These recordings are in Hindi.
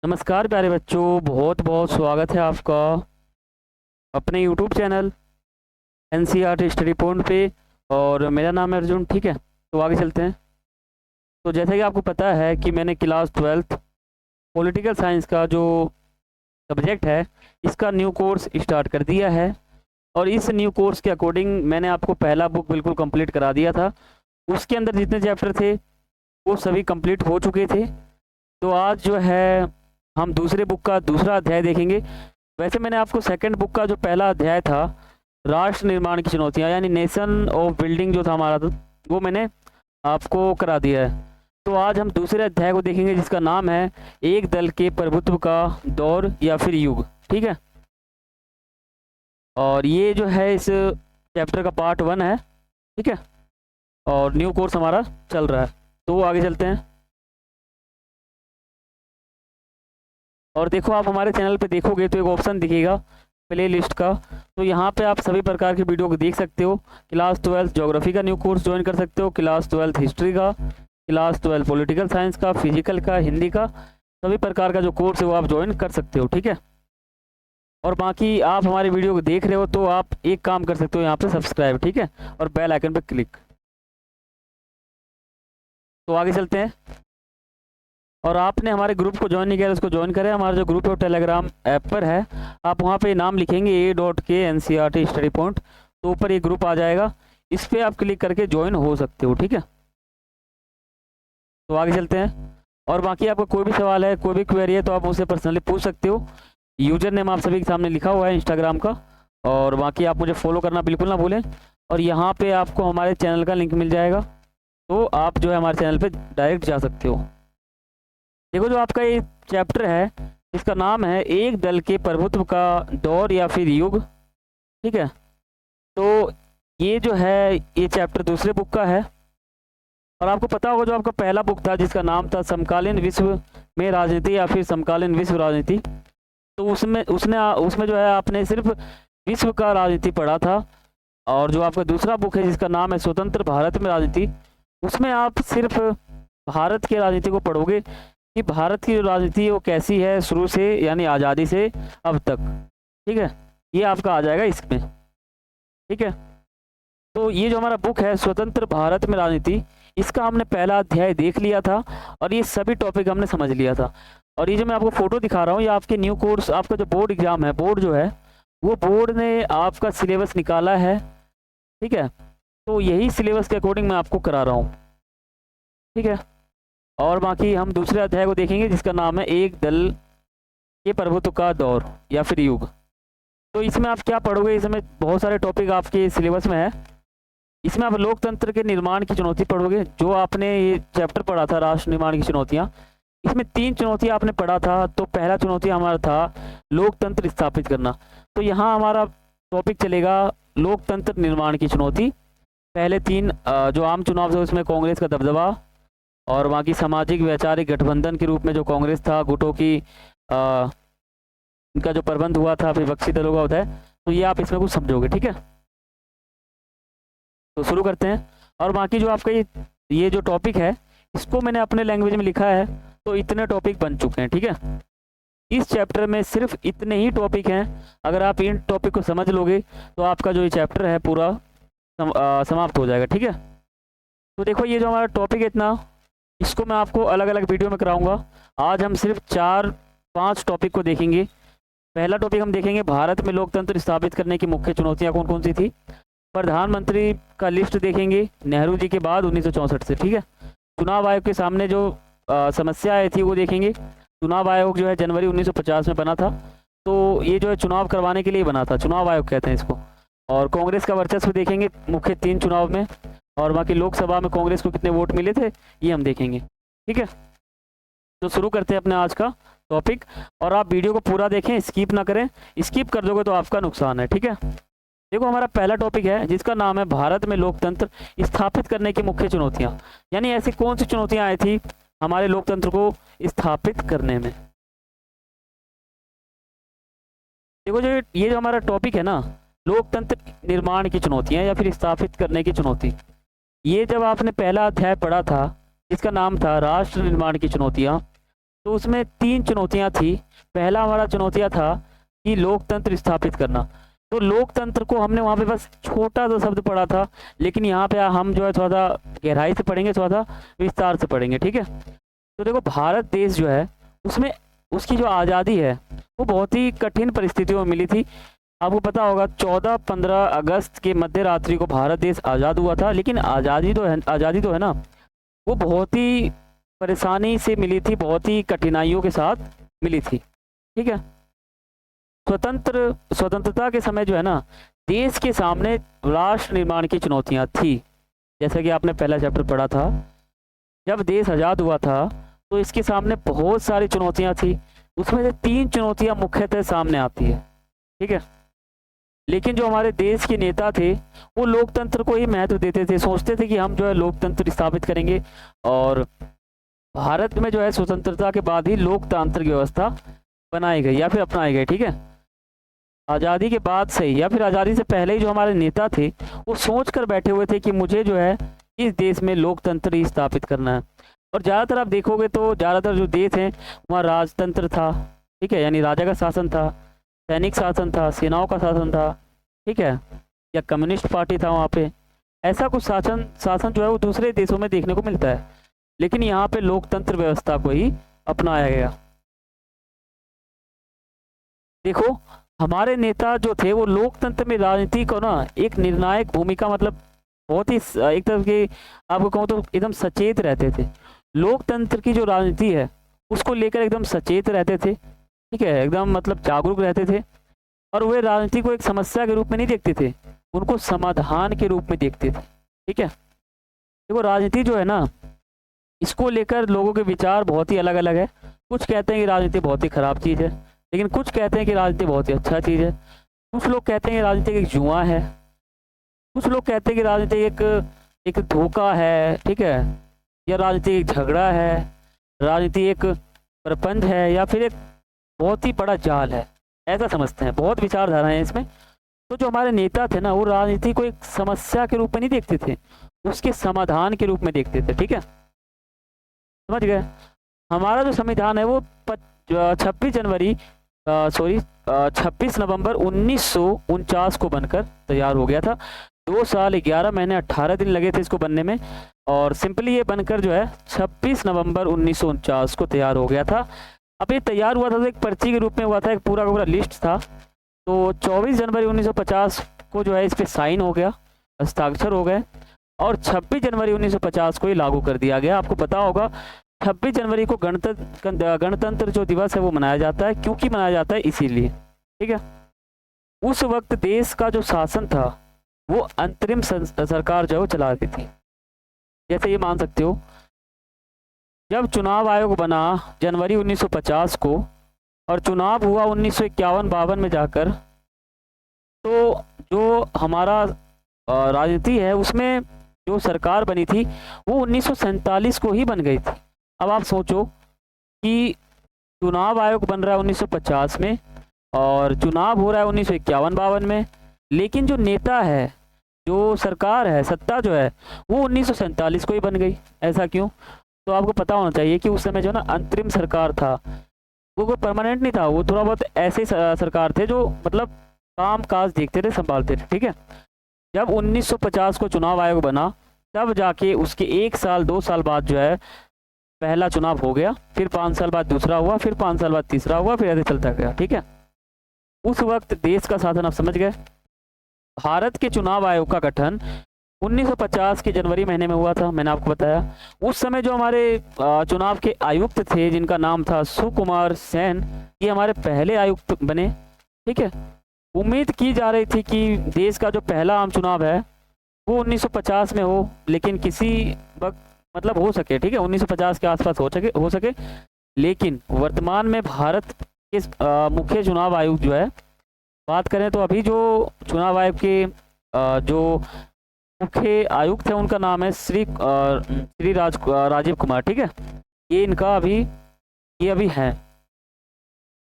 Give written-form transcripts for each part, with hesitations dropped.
नमस्कार प्यारे बच्चों, बहुत बहुत स्वागत है आपका अपने YouTube channel NCERT study point पे। और मेरा नाम है अर्जुन। ठीक है, तो आगे चलते हैं। तो जैसा कि आपको पता है कि मैंने क्लास 12th पॉलिटिकल साइंस का जो सब्जेक्ट है इसका न्यू कोर्स स्टार्ट कर दिया है। और इस न्यू कोर्स के अकॉर्डिंग मैंने आपको पहला बुक बिल्कुल कंप्लीट करा दिया था। उसके अंदर जितने चैप्टर थे वो सभी कंप्लीट हो चुके थे। तो आज जो है हम दूसरे बुक का दूसरा अध्याय देखेंगे। वैसे मैंने आपको सेकंड बुक का जो पहला अध्याय था राष्ट्र निर्माण की चुनौतियां यानी नेशन ऑफ बिल्डिंग जो था हमारा, तो वो मैंने आपको करा दिया है। तो आज हम दूसरे अध्याय को देखेंगे जिसका नाम है एक दल के प्रभुत्व का दौर या फिर युग। ठीक है, और ये जो है इस चैप्टर का पार्ट 1 है। ठीक है, और न्यू कोर्स हमारा चल रहा है। तो आगे चलते हैं। और देखो, आप हमारे चैनल पे देखोगे तो एक ऑप्शन दिखेगा प्ले लिस्ट का। तो यहाँ पे आप सभी प्रकार की वीडियो को देख सकते हो। क्लास 12 ज्योग्राफी का न्यू कोर्स ज्वाइन कर सकते हो, क्लास 12 हिस्ट्री का, क्लास 12 पॉलिटिकल साइंस का, फिजिकल का, हिंदी का, सभी प्रकार का जो कोर्स है वो आप ज्वाइन कर सकते हो। ठीक है, और बाकी आप हमारी वीडियो को देख रहे हो तो आप एक काम कर सकते हो, यहाँ पे सब्सक्राइब, ठीक है, और बेल आइकन पर क्लिक। तो आगे चलते हैं। और आपने हमारे ग्रुप को ज्वाइन नहीं किया, उसको ज्वाइन करें। हमारा जो ग्रुप है वो टेलीग्राम ऐप पर है। आप वहाँ पे नाम लिखेंगे A.K NCERT स्टडी पॉइंट, तो ऊपर ये ग्रुप आ जाएगा। इस पर आप क्लिक करके ज्वाइन हो सकते हो। ठीक है, तो आगे चलते हैं। और बाकी आपका कोई भी सवाल है, कोई भी क्वेरी है तो आप मुझसे पर्सनली पूछ सकते हो। यूजर नेम आप सभी के सामने लिखा हुआ है इंस्टाग्राम का। और बाकी आप मुझे फॉलो करना बिल्कुल ना भूलें। और यहाँ पे आपको हमारे चैनल का लिंक मिल जाएगा, तो आप जो है हमारे चैनल पे डायरेक्ट जा सकते हो। देखो, जो आपका ये चैप्टर है इसका नाम है एक दल के प्रभुत्व का दौर या फिर युग। ठीक है, तो ये जो है ये चैप्टर दूसरे बुक का है। और आपको पता होगा जो आपका पहला बुक था जिसका नाम था समकालीन विश्व में राजनीति या फिर समकालीन विश्व राजनीति, तो उसमें जो है आपने सिर्फ विश्व का राजनीति पढ़ा था। और जो आपका दूसरा बुक है जिसका नाम है स्वतंत्र भारत में राजनीति, उसमें आप सिर्फ भारत की राजनीति को पढ़ोगे कि भारत की जो राजनीति है वो कैसी है शुरू से यानी आज़ादी से अब तक। ठीक है, ये आपका आ जाएगा इसमें। ठीक है, तो ये जो हमारा बुक है स्वतंत्र भारत में राजनीति, इसका हमने पहला अध्याय देख लिया था और ये सभी टॉपिक हमने समझ लिया था। और ये जो मैं आपको फोटो दिखा रहा हूँ ये आपके न्यू कोर्स, आपका जो बोर्ड एग्जाम है, बोर्ड जो है वो बोर्ड ने आपका सिलेबस निकाला है। ठीक है, तो यही सिलेबस के अकॉर्डिंग मैं आपको करा रहा हूँ। ठीक है, और बाकी हम दूसरे अध्याय को देखेंगे जिसका नाम है एक दल के प्रभुत्व का दौर या फिर युग। तो इसमें आप क्या पढ़ोगे, इसमें बहुत सारे टॉपिक आपके सिलेबस में है। इसमें आप लोकतंत्र के निर्माण की चुनौती पढ़ोगे, जो आपने ये चैप्टर पढ़ा था राष्ट्र निर्माण की चुनौतियाँ। इसमें 3 चुनौतियाँ आपने पढ़ा था। तो पहला चुनौती हमारा था लोकतंत्र स्थापित करना। तो यहाँ हमारा टॉपिक चलेगा लोकतंत्र निर्माण की चुनौती। पहले 3 जो आम चुनाव थे उसमें कांग्रेस का दबदबा, और बाकी सामाजिक वैचारिक गठबंधन के रूप में जो कांग्रेस था, गुटों की इनका जो प्रबंध हुआ था, विपक्षी दलों का होता है। तो ये आप इसमें कुछ समझोगे। ठीक है, तो शुरू करते हैं। और बाकी जो आपका ये जो टॉपिक है इसको मैंने अपने लैंग्वेज में लिखा है, तो इतने टॉपिक बन चुके हैं। ठीक है, इस चैप्टर में सिर्फ इतने ही टॉपिक हैं। अगर आप इन टॉपिक को समझ लोगे तो आपका जो ये चैप्टर है पूरा समाप्त हो जाएगा। ठीक है, तो देखो ये जो हमारा टॉपिक है इतना, इसको मैं आपको अलग अलग वीडियो में कराऊंगा। आज हम सिर्फ 4-5 टॉपिक को देखेंगे। पहला टॉपिक हम देखेंगे भारत में लोकतंत्र स्थापित करने की मुख्य चुनौतियां कौन कौन सी थी। प्रधानमंत्री का लिस्ट देखेंगे नेहरू जी के बाद 1964 से। ठीक है, चुनाव आयोग के सामने जो समस्या आई थी वो देखेंगे। चुनाव आयोग जो है जनवरी 1950 में बना था, तो ये जो है चुनाव करवाने के लिए बना था, चुनाव आयोग कहते हैं इसको। और कांग्रेस का वर्चस्व देखेंगे मुख्य 3 चुनाव में, और बाकी लोकसभा में कांग्रेस को कितने वोट मिले थे ये हम देखेंगे। ठीक है, तो शुरू करते हैं अपने आज का टॉपिक। और आप वीडियो को पूरा देखें, स्किप ना करें, स्किप कर दोगे तो आपका नुकसान है। ठीक है, देखो हमारा पहला टॉपिक है जिसका नाम है भारत में लोकतंत्र स्थापित करने की मुख्य चुनौतियां, यानी ऐसी कौन सी चुनौतियां आई थी हमारे लोकतंत्र को स्थापित करने में। देखो, जो ये जो हमारा टॉपिक है ना, लोकतंत्र निर्माण की चुनौतियां या फिर स्थापित करने की चुनौती, ये जब आपने पहला अध्याय पढ़ा था जिसका नाम था राष्ट्र निर्माण की चुनौतियां, तो उसमें 3 चुनौतियाँ थी। पहला हमारा चुनौतियाँ था कि लोकतंत्र स्थापित करना। तो लोकतंत्र को हमने वहाँ पे बस छोटा-सा शब्द पढ़ा था, लेकिन यहाँ पे हम जो है थोड़ा-सा गहराई से पढ़ेंगे, थोड़ा-सा विस्तार से पढ़ेंगे, ठीक है? तो देखो भारत देश जो है, उसमें उसकी जो आज़ादी है, वो बहुत ही कठिन परिस्थितियों में मिली थी। आपको पता होगा 14-15 अगस्त के मध्य रात्रि को भारत देश आज़ाद हुआ था, लेकिन आज़ादी तो है ना, वो बहुत ही परेशानी से मिली थी, बहुत ही कठिनाइयों के साथ मिली थी, ठीक है? स्वतंत्रता के समय जो है ना, देश के सामने राष्ट्र निर्माण की चुनौतियाँ थी। जैसा कि आपने पहला चैप्टर पढ़ा था, जब देश आज़ाद हुआ था, तो इसके सामने बहुत सारी चुनौतियाँ थी। उसमें से 3 चुनौतियाँ मुख्यतः सामने आती है, ठीक है? लेकिन जो हमारे देश के नेता थे, वो लोकतंत्र को ही महत्व देते थे, सोचते थे कि हम जो है लोकतंत्र स्थापित करेंगे और भारत में जो है स्वतंत्रता के बाद ही लोकतांत्रिक व्यवस्था बनाई गई या फिर अपनाई गई, ठीक है? आज़ादी के बाद से ही या फिर आज़ादी से पहले ही जो हमारे नेता थे, वो सोच कर बैठे हुए थे कि मुझे जो है इस देश में लोकतंत्र ही स्थापित करना है। और ज़्यादातर आप देखोगे तो ज़्यादातर जो देश हैं, वहाँ राजतंत्र था, ठीक है? यानी राजा का शासन था, सैनिक शासन था, सेनाओं का शासन था, ठीक है? या कम्युनिस्ट पार्टी था वहाँ पे। ऐसा कुछ शासन जो है वो दूसरे देशों में देखने को मिलता है, लेकिन यहाँ पे लोकतंत्र व्यवस्था को ही अपनाया गया। देखो हमारे नेता जो थे वो लोकतंत्र में राजनीति को ना एक निर्णायक भूमिका मतलब बहुत ही एक तरह के आपको कहूँ तो एकदम सचेत रहते थे। लोकतंत्र की जो राजनीति है उसको लेकर एकदम सचेत रहते थे, ठीक है? एकदम मतलब जागरूक रहते थे और वे राजनीति को एक समस्या के रूप में नहीं देखते थे, उनको समाधान के रूप में देखते थे, ठीक है? देखो राजनीति जो है ना, इसको लेकर लोगों के विचार बहुत ही अलग-अलग है। कुछ कहते हैं कि राजनीति बहुत ही खराब चीज़ है, लेकिन कुछ कहते हैं कि राजनीति बहुत ही अच्छा चीज़ है। कुछ लोग कहते हैं कि राजनीति एक जुआ है, कुछ लोग कहते हैं कि राजनीति एक धोखा है, ठीक है? या राजनीति एक झगड़ा है, राजनीति एक प्रपंच है या फिर एक बहुत ही बड़ा जाल है, ऐसा समझते हैं। बहुत विचारधाराएँ हैं इसमें। तो जो हमारे नेता थे ना, वो राजनीति को एक समस्या के रूप में नहीं देखते थे, उसके समाधान के रूप में देखते थे, ठीक है? समझ गए? हमारा जो संविधान है वो 26 नवंबर 1949 को बनकर तैयार हो गया था। 2 साल 11 महीने 18 दिन लगे थे इसको बनने में और सिंपली ये बनकर जो है 26 नवंबर 1949 को तैयार हो गया था। अब ये तैयार हुआ था तो एक पर्ची के रूप में हुआ था, एक पूरा का पूरा लिस्ट था। तो 24 जनवरी 1950 को जो है इस पे साइन हो गया, हस्ताक्षर हो गए और 26 जनवरी 1950 को ये लागू कर दिया गया। आपको पता होगा 26 जनवरी को गणतंत्र जो दिवस है वो मनाया जाता है, क्योंकि मनाया जाता है इसीलिए, ठीक है? उस वक्त देश का जो शासन था वो अंतरिम सरकार जो है वो चला रही थी। जैसे ये मान सकते हो, जब चुनाव आयोग बना जनवरी 1950 को और चुनाव हुआ 1951-52 में जाकर, तो जो हमारा राजनीति है उसमें जो सरकार बनी थी वो 1947 को ही बन गई थी। अब आप सोचो कि चुनाव आयोग बन रहा है 1950 में और चुनाव हो रहा है 1951-52 में, लेकिन जो नेता है, जो सरकार है, सत्ता जो है वो 1947 को ही बन गई। ऐसा क्यों? तो आपको पता होना चाहिए कि उस समय जो ना अंतरिम सरकार था वो कोई परमानेंट नहीं था, वो थोड़ा बहुत ऐसे सरकार थे जो मतलब काम काज देखते थे, संभालते थे, ठीक है? जब 1950 को चुनाव आयोग बना तब जाके उसके 1 साल 2 साल बाद जो है पहला चुनाव हो गया, फिर 5 साल बाद दूसरा हुआ, फिर 5 साल बाद तीसरा हुआ, फिर ऐसे चलता गया, ठीक है? उस वक्त देश का शासन आप समझ गए। भारत के चुनाव आयोग का गठन 1950 के जनवरी महीने में हुआ था, मैंने आपको बताया। उस समय जो हमारे चुनाव के आयुक्त थे जिनका नाम था सुकुमार सेन, ये हमारे पहले आयुक्त बने, ठीक है? उम्मीद की जा रही थी कि देश का जो पहला आम चुनाव है वो 1950 में हो, लेकिन किसी वक्त मतलब हो सके, ठीक है? 1950 के आसपास हो सके, लेकिन वर्तमान में भारत के मुख्य चुनाव आयुक्त जो है, बात करें तो अभी जो चुनाव आयोग के जो मुख्य आयुक्त है उनका नाम है श्री राजीव कुमार, ठीक है? ये इनका अभी है।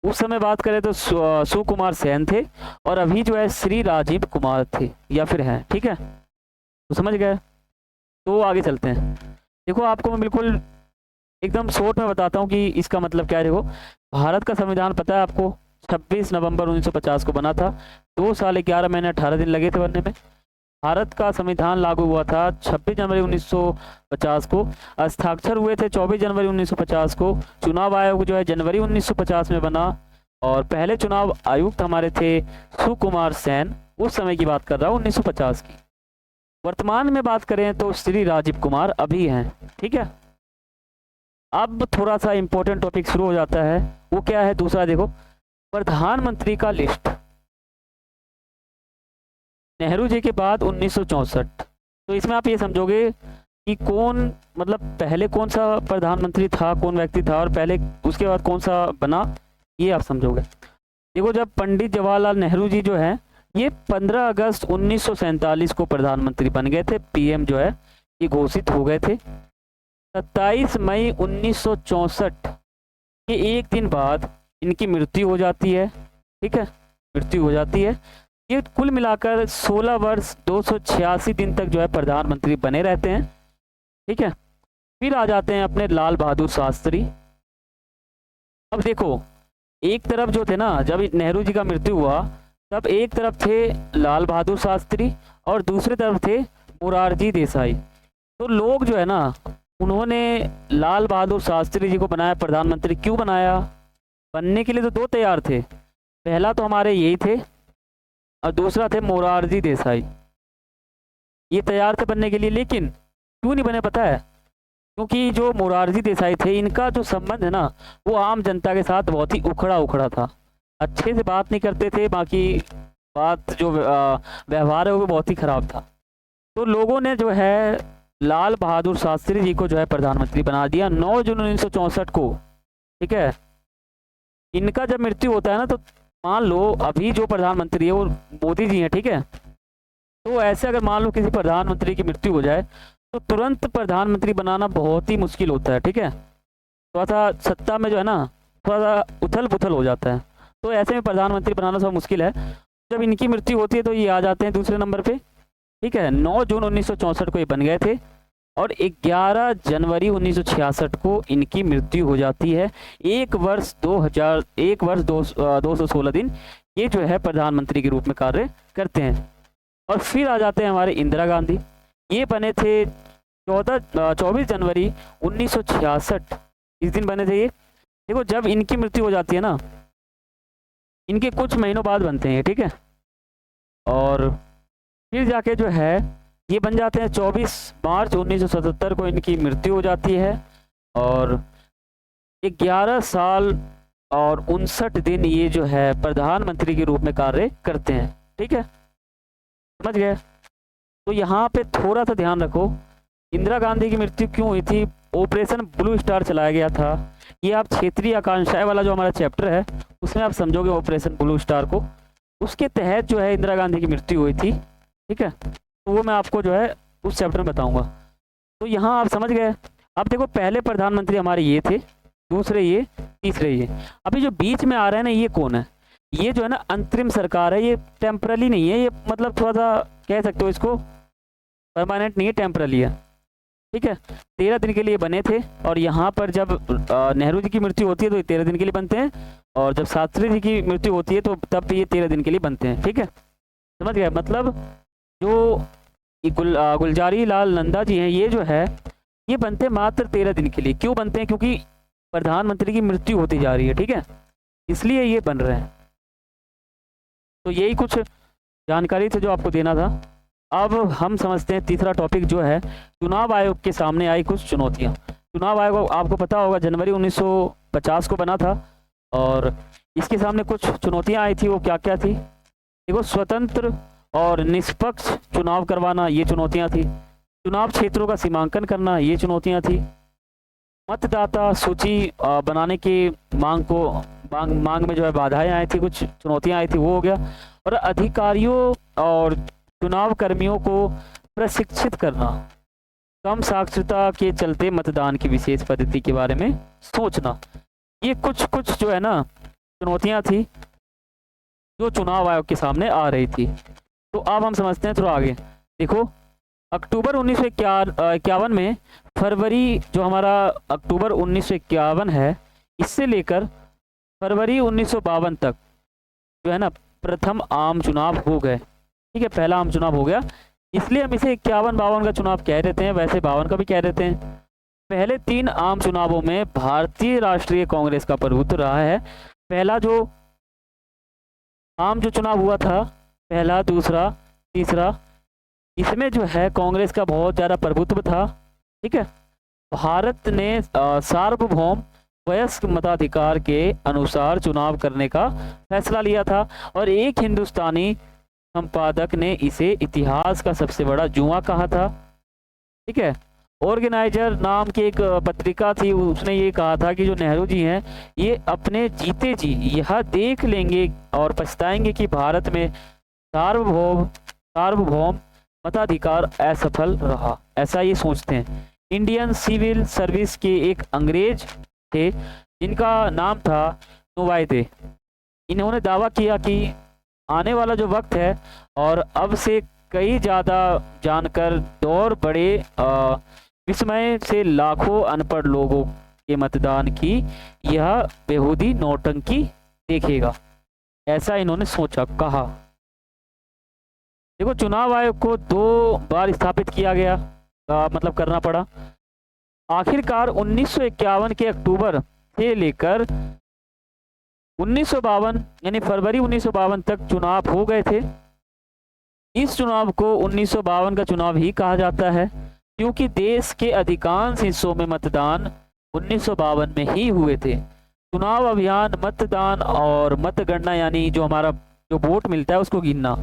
उस समय बात करें तो सुकुमार सेन थे और अभी जो है श्री राजीव कुमार थे या फिर हैं, ठीक है? तो समझ गए? तो आगे चलते हैं। देखो आपको मैं बिल्कुल एकदम शॉर्ट में बताता हूँ कि इसका मतलब क्या है। देखो, भारत का संविधान पता है आपको 26 नवंबर 1950 को बना था। 2 साल 11 महीने 18 दिन लगे थे बनने में। भारत का संविधान लागू हुआ था 26 जनवरी 1950 को। हस्ताक्षर हुए थे 24 जनवरी 1950 को। चुनाव आयोग जो है जनवरी 1950 में बना। और पहले चुनाव आयुक्त हमारे थे सुकुमार सेन। उस समय की बात कर रहा हूँ, 1950 की। वर्तमान में बात करें तो श्री राजीव कुमार अभी हैं। ठीक है, अब थोड़ा सा इंपॉर्टेंट टॉपिक शुरू हो जाता है। वो क्या है? दूसरा देखो, प्रधानमंत्री का लिस्ट। नेहरू जी के बाद 1964। तो इसमें आप ये समझोगे कि कौन, मतलब पहले कौन सा प्रधानमंत्री था, कौन व्यक्ति था, और पहले उसके बाद कौन सा बना, ये आप समझोगे। देखो, जब पंडित जवाहरलाल नेहरू जी जो है, ये 15 अगस्त 1947 को प्रधानमंत्री बन गए थे। पीएम जो है ये घोषित हो गए थे। 27 मई 1964 के एक दिन बाद इनकी मृत्यु हो जाती है। ठीक है, मृत्यु हो जाती है। ये कुल मिलाकर 16 वर्ष 286 दिन तक जो है प्रधानमंत्री बने रहते हैं। ठीक है, फिर आ जाते हैं अपने लाल बहादुर शास्त्री। अब देखो, एक तरफ जो थे ना, जब नेहरू जी का मृत्यु हुआ तब एक तरफ थे लाल बहादुर शास्त्री और दूसरी तरफ थे मोरारजी देसाई। तो लोग जो है ना, उन्होंने लाल बहादुर शास्त्री जी को बनाया प्रधानमंत्री। क्यों बनाया? बनने के लिए तो दो तैयार थे। पहला तो हमारे यही थे और दूसरा थे मोरारजी देसाई। ये तैयार थे बनने के लिए, लेकिन क्यों नहीं बने पता है? क्योंकि जो मोरारजी देसाई थे, इनका जो संबंध है ना, वो आम जनता के साथ बहुत ही उखड़ा उखड़ा था। अच्छे से बात नहीं करते थे, बाकी बात जो व्यवहार है वो बहुत ही खराब था। तो लोगों ने जो है लाल बहादुर शास्त्री जी को जो है प्रधानमंत्री बना दिया 9 जून 1964 को। ठीक है, इनका जब मृत्यु होता है ना, तो मान लो अभी जो प्रधानमंत्री है वो मोदी जी हैं। ठीक है, तो ऐसे अगर मान लो किसी प्रधानमंत्री की मृत्यु हो जाए तो तुरंत प्रधानमंत्री बनाना बहुत ही मुश्किल होता है। ठीक है, थोड़ा सा सत्ता में जो है ना, थोड़ा सा उथल पुथल हो जाता है। तो ऐसे में प्रधानमंत्री बनाना थोड़ा मुश्किल है। जब इनकी मृत्यु होती है तो ये आ जाते हैं दूसरे नंबर पे। ठीक है, 9 जून 1964 को ये बन गए थे और 11 जनवरी 1966 को इनकी मृत्यु हो जाती है। एक वर्ष 216 दिन ये जो है प्रधानमंत्री के रूप में कार्य करते हैं। और फिर आ जाते हैं हमारे इंदिरा गांधी। ये बने थे 24 जनवरी 1966, इस दिन बने थे ये। देखो, जब इनकी मृत्यु हो जाती है ना, इनके कुछ महीनों बाद बनते हैं। ठीक है, और फिर जाके जो है ये बन जाते हैं 24 मार्च 1977 को इनकी मृत्यु हो जाती है। और 11 साल और 59 दिन ये जो है प्रधानमंत्री के रूप में कार्य करते हैं। ठीक है, समझ गए? तो यहाँ पे थोड़ा सा ध्यान रखो, इंदिरा गांधी की मृत्यु क्यों हुई थी? ऑपरेशन ब्लू स्टार चलाया गया था। ये आप क्षेत्रीय आकांक्षाएं वाला जो हमारा चैप्टर है उसमें आप समझोगे ऑपरेशन ब्लू स्टार को। उसके तहत जो है इंदिरा गांधी की मृत्यु हुई थी। ठीक है, तो वो मैं आपको जो है उस चैप्टर में बताऊंगा। तो यहाँ आप समझ गए। अब देखो, पहले प्रधानमंत्री हमारे ये थे, दूसरे ये, तीसरे ये। अभी जो बीच में आ रहे हैं ना, ये कौन है? ये जो है ना अंतरिम सरकार है। ये टेम्पररी नहीं है, ये मतलब थोड़ा सा कह सकते हो इसको परमानेंट नहीं है, टेम्पररी है। ठीक है, 13 दिन के लिए बने थे। और यहाँ पर जब नेहरू जी की मृत्यु होती है तो ये 13 दिन के लिए बनते हैं, और जब शास्त्री जी की मृत्यु होती है तो तब ये 13 दिन के लिए बनते हैं। ठीक है, समझ गए? मतलब जो गुलजारी लाल नंदा जी हैं, ये जो है ये बनते हैं मात्र 13 दिन के लिए। क्यों बनते हैं? क्योंकि प्रधानमंत्री की मृत्यु होती जा रही है। ठीक है, इसलिए ये बन रहे हैं। तो यही कुछ जानकारी थी जो आपको देना था। अब हम समझते हैं तीसरा टॉपिक जो है चुनाव आयोग के सामने आई कुछ चुनौतियां। चुनाव आयोग आपको पता होगा जनवरी 1950 को बना था, और इसके सामने कुछ चुनौतियां आई थी। वो क्या क्या थी? देखो, स्वतंत्र और निष्पक्ष चुनाव करवाना, ये चुनौतियां थी। चुनाव क्षेत्रों का सीमांकन करना, ये चुनौतियां थी। मतदाता सूची बनाने की मांग में जो है बाधाएं आई थी, कुछ चुनौतियां आई थी, वो हो गया। और अधिकारियों और चुनाव कर्मियों को प्रशिक्षित करना, कम साक्षरता के चलते मतदान की विशेष पद्धति के बारे में सोचना, ये कुछ कुछ जो है ना चुनौतियां थी जो चुनाव आयोग के सामने आ रही थी। तो अब हम समझते हैं थोड़ा आगे। देखो, अक्टूबर 1951 में फरवरी जो हमारा अक्टूबर 1951 है, इससे लेकर फरवरी 1952 तक जो है ना प्रथम आम चुनाव हो गए। ठीक है, पहला आम चुनाव हो गया, इसलिए हम इसे 51-52 का चुनाव कह देते हैं, वैसे 52 का भी कह देते हैं। पहले 3 आम चुनावों में भारतीय राष्ट्रीय कांग्रेस का प्रभुत्व रहा है। पहला जो आम जो चुनाव हुआ था, पहला, दूसरा, तीसरा, इसमें जो है कांग्रेस का बहुत ज़्यादा प्रभुत्व था। ठीक है, भारत ने सार्वभौम वयस्क मताधिकार के अनुसार चुनाव करने का फैसला लिया था और एक हिंदुस्तानी संपादक ने इसे इतिहास का सबसे बड़ा जुआ कहा था। ठीक है, ऑर्गेनाइजर नाम की एक पत्रिका थी, उसने ये कहा था कि जो नेहरू जी हैं ये अपने जीते जी यह देख लेंगे और पछताएंगे कि भारत में सार्वभौम मताधिकार असफल रहा, ऐसा ये सोचते हैं। इंडियन सिविल सर्विस के एक अंग्रेज थे जिनका नाम था नुवायदे। इन्होंने दावा किया कि आने वाला जो वक्त है और अब से कई ज़्यादा जानकर दौर बड़े विस्मय से लाखों अनपढ़ लोगों के मतदान की यह बेहूदी नौटंकी देखेगा, ऐसा इन्होंने सोचा, कहा। देखो, चुनाव आयोग को 2 बार स्थापित किया गया, मतलब करना पड़ा। आखिरकार 1951 के अक्टूबर से लेकर 1952 यानी फरवरी 1952 तक चुनाव हो गए थे। इस चुनाव को 1952 का चुनाव ही कहा जाता है क्योंकि देश के अधिकांश हिस्सों में मतदान 1952 में ही हुए थे। चुनाव अभियान, मतदान और मतगणना यानी जो हमारा जो वोट मिलता है उसको गिनना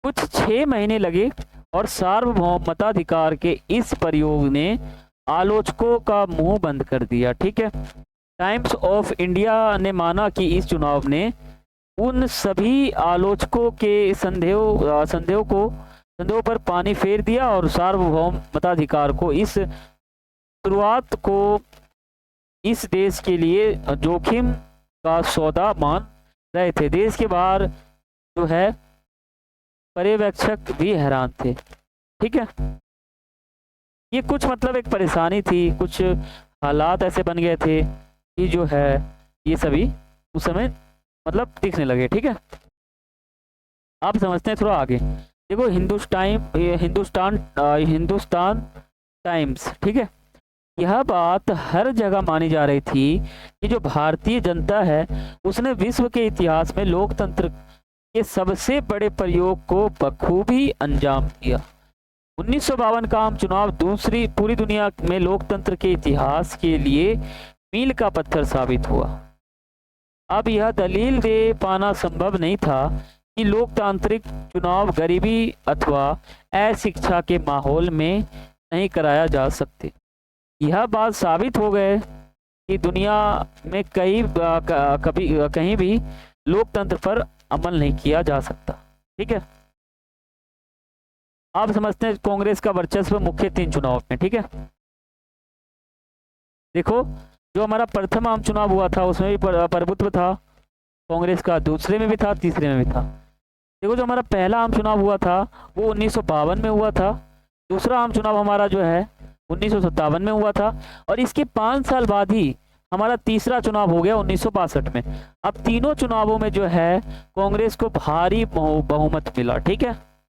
कुछ 6 महीने लगे और सार्वभौम मताधिकार के इस प्रयोग ने आलोचकों का मुंह बंद कर दिया। ठीक है, टाइम्स ऑफ इंडिया ने माना कि इस चुनाव ने उन सभी आलोचकों के संदेहों पर पानी फेर दिया और सार्वभौम मताधिकार को इस शुरुआत को इस देश के लिए जोखिम का सौदा मान रहे थे। देश के बाहर जो है पर्यवेक्षक भी हैरान थे। ठीक है, ये कुछ मतलब एक परेशानी थी, कुछ हालात ऐसे बन गए थे कि जो है ये सभी उस समय मतलब दिखने लगे। ठीक है, आप समझते हैं थोड़ा आगे। देखो, हिंदुस्तान टाइम्स, ठीक है, यह बात हर जगह मानी जा रही थी कि जो भारतीय जनता है उसने विश्व के इतिहास में लोकतंत्र के सबसे बड़े प्रयोग को बखूबी अंजाम दिया। 1952 का आम चुनाव पूरी दुनिया में लोकतंत्र के इतिहास के लिए मील का पत्थर साबित हुआ। अब यह दलील दे पाना संभव नहीं था कि लोकतांत्रिक चुनाव गरीबी अथवा अशिक्षा के माहौल में नहीं कराया जा सकते। यह बात साबित हो गए कि दुनिया में कहीं भी लोकतंत्र पर अमल नहीं किया जा सकता। ठीक है, आप समझते हैं कांग्रेस का वर्चस्व मुख्य 3 चुनाव में। ठीक है, देखो, जो हमारा प्रथम आम चुनाव हुआ था उसमें भी प्रभुत्व था कांग्रेस का, दूसरे में भी था, तीसरे में भी था। देखो, जो हमारा पहला आम चुनाव हुआ था वो 1952 में हुआ था, दूसरा आम चुनाव हमारा जो है 1957 में हुआ था और इसके 5 साल बाद ही हमारा तीसरा चुनाव हो गया 1962 में। अब तीनों चुनावों में जो है कांग्रेस को भारी बहुमत मिला। ठीक है,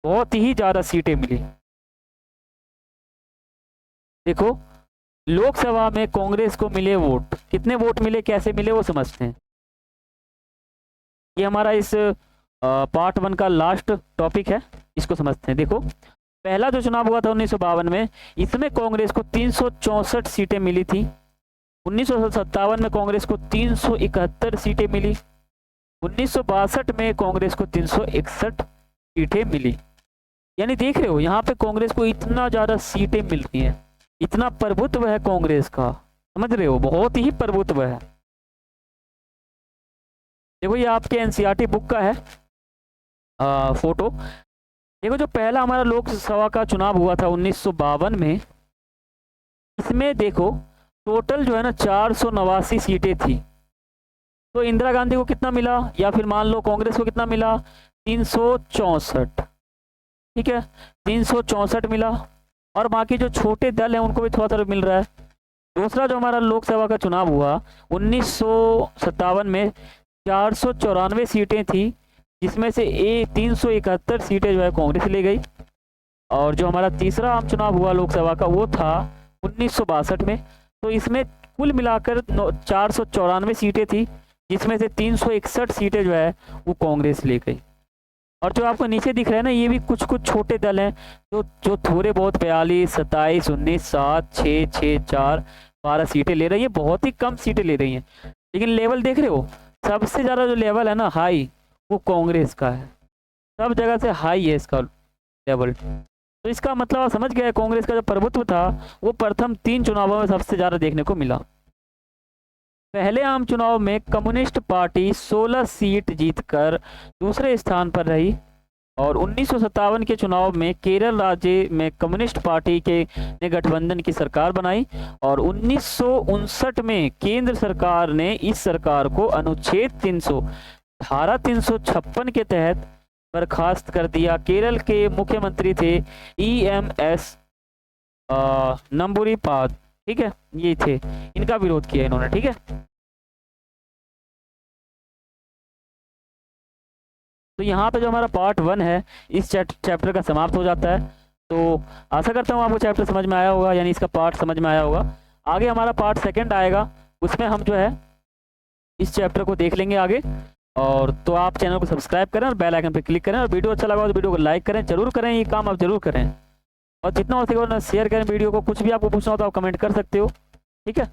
बहुत ही ज्यादा सीटें मिली। देखो, लोकसभा में कांग्रेस को मिले वोट, कितने वोट मिले, कैसे मिले, वो समझते हैं। ये हमारा इस पार्ट 1 का लास्ट टॉपिक है, इसको समझते हैं। देखो, पहला जो चुनाव हुआ था 1952 में, इसमें कांग्रेस को 364 सीटें मिली थी। 1957 में कांग्रेस को 371 सीटें मिली। 1962 में कांग्रेस को 361 सीटें मिली। यानी देख रहे हो यहाँ पे कांग्रेस को इतना ज्यादा सीटें मिलती हैं, इतना प्रभुत्व है कांग्रेस का, समझ रहे हो, बहुत ही प्रभुत्व है। देखो, ये आपके एनसीईआरटी बुक का है फोटो। देखो, जो पहला हमारा लोकसभा का चुनाव हुआ था 1952 में, इसमें देखो टोटल जो है ना 489 सीटें थी। तो इंदिरा गांधी को कितना मिला या फिर मान लो कांग्रेस को कितना मिला, 364। ठीक है, 364 मिला। और बाकी जो छोटे दल हैं उनको भी थोड़ा थोड़ा मिल रहा है। दूसरा जो हमारा लोकसभा का चुनाव हुआ 1957 में 494 सीटें थी, जिसमें से 371 सीटें जो है कांग्रेस ले गई। और जो हमारा तीसरा आम चुनाव हुआ लोकसभा का वो था 1962 में, तो इसमें कुल मिलाकर 494 सीटें थी, जिसमें से 361 सीटें जो है वो कांग्रेस ले गई। और जो आपको नीचे दिख रहा है ना, ये भी कुछ कुछ छोटे दल हैं जो थोड़े बहुत 42, 27, 19, 7, 6, 6, 4, 12 सीटें ले रही है। बहुत ही कम सीटें ले रही हैं, लेकिन लेवल देख रहे हो, सबसे ज़्यादा जो लेवल है ना हाई, वो कांग्रेस का है। सब जगह से हाई है इसका लेवल। तो इसका मतलब आप समझ गए, कांग्रेस का जो प्रभुत्व था वो प्रथम 3 चुनावों में सबसे ज़्यादा देखने को मिला। पहले आम चुनाव में कम्युनिस्ट पार्टी 16 सीट जीतकर दूसरे स्थान पर रही। और 1957 के चुनाव में केरल राज्य में कम्युनिस्ट पार्टी ने गठबंधन की सरकार बनाई। और 1959 में केंद्र सरकार ने इस सरकार को अनुच्छेद 300 धारा 356 के तहत बर्खास्त कर दिया। केरल के मुख्यमंत्री थे EMS नंबूरीपाद, ठीक है, ये थे, इनका विरोध किया इन्होंने, ठीक है। तो यहाँ पे जो हमारा पार्ट 1 है इस चैप्टर का समाप्त हो जाता है। तो आशा करता हूँ आपको चैप्टर समझ में आया होगा, यानी इसका पार्ट समझ में आया होगा। आगे हमारा पार्ट 2 आएगा, उसमें हम जो है इस चैप्टर को देख लेंगे आगे। और तो आप चैनल को सब्सक्राइब करें और बेल आइकन पर क्लिक करें, और वीडियो अच्छा लगा तो वीडियो को लाइक करें, जरूर करें, ये काम आप जरूर करें। और जितना हो सके उतना शेयर करें वीडियो को। कुछ भी आपको पूछना हो तो आप कमेंट कर सकते हो, ठीक है।